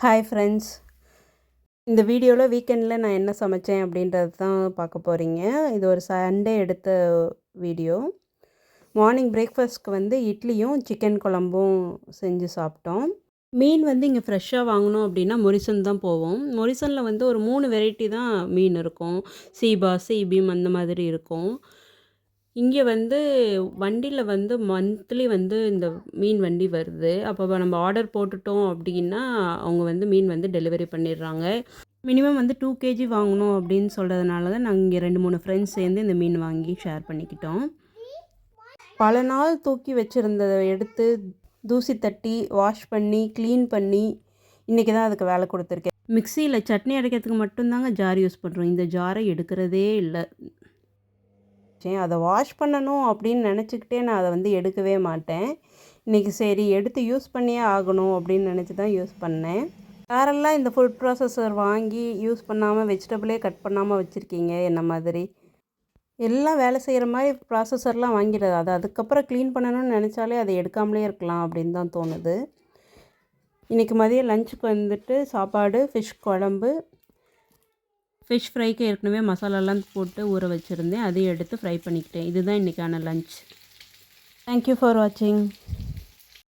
Hi friends, இந்த வீடியோவில் வீக்கெண்டில் நான் என்ன சமைச்சேன் அப்படின்றது தான் பார்க்க போகிறீங்க. இது ஒரு சண்டே எடுத்த வீடியோ. மார்னிங் பிரேக்ஃபாஸ்ட்க்கு வந்து இட்லியும் சிக்கன் குழம்பும் செஞ்சு சாப்பிட்டோம். மீன் வந்து இங்கே ஃப்ரெஷ்ஷாக வாங்கணும் அப்படின்னா மொரிசன் தான் போவோம். மொரிசனில் வந்து ஒரு 3 வெரைட்டி தான் மீன் இருக்கும். சீபா, சீபீம் அந்த மாதிரி இருக்கும். இங்கே வந்து வண்டியில் வந்து மந்த்லி வந்து இந்த மீன் வண்டி வருது. அப்போ நம்ம ஆர்டர் போட்டுட்டோம் அப்படின்னா அவங்க வந்து மீன் வந்து டெலிவரி பண்ணிடுறாங்க. மினிமம் வந்து 2 கேஜி வாங்கணும் அப்படின்னு சொல்கிறதுனால தான் நாங்கள் இங்கே 2-3 ஃப்ரெண்ட்ஸ் சேர்ந்து இந்த மீன் வாங்கி ஷேர் பண்ணிக்கிட்டோம். பல நாள் தூக்கி வச்சுருந்ததை எடுத்து தூசி தட்டி வாஷ் பண்ணி க்ளீன் பண்ணி இன்றைக்கி தான் அதுக்கு வேலை கொடுத்துருக்கேன். மிக்சியில் சட்னி அரைக்கிறதுக்கு மட்டும்தாங்க ஜார் யூஸ் பண்ணுறோம். இந்த ஜாரை எடுக்கிறதே இல்லை. அதை வாஷ் பண்ணணும் அப்படின்னு நினச்சிக்கிட்டே நான் அதை வந்து எடுக்கவே மாட்டேன். இன்றைக்கி சரி எடுத்து யூஸ் பண்ணியே ஆகணும் அப்படின்னு நினச்சி தான் யூஸ் பண்ணேன். யாரெல்லாம் இந்த ஃபுட் ப்ராசஸர் வாங்கி யூஸ் பண்ணாமல் வெஜிடபிளே கட் பண்ணாமல் வச்சுருக்கீங்க என்ன மாதிரி? எல்லாம் வேலை செய்கிற மாதிரி ப்ராசஸர்லாம் வாங்கிடுறது. அது அதுக்கப்புறம் க்ளீன் பண்ணணும்னு நினச்சாலே அதை எடுக்காமலே இருக்கலாம் அப்படின்னு தான் தோணுது. இன்றைக்கி மதியம் லஞ்சுக்கு வந்துட்டு சாப்பாடு, ஃபிஷ் குழம்பு, ஃபிஷ் ஃப்ரைக்கு ஏற்கனவே மசாலாலாம் போட்டு ஊற வச்சுருந்தேன். அதையும் எடுத்து ஃப்ரை பண்ணிக்கிட்டேன். இதுதான் இன்றைக்கான லஞ்ச். தேங்க்யூ ஃபார் வாட்சிங்.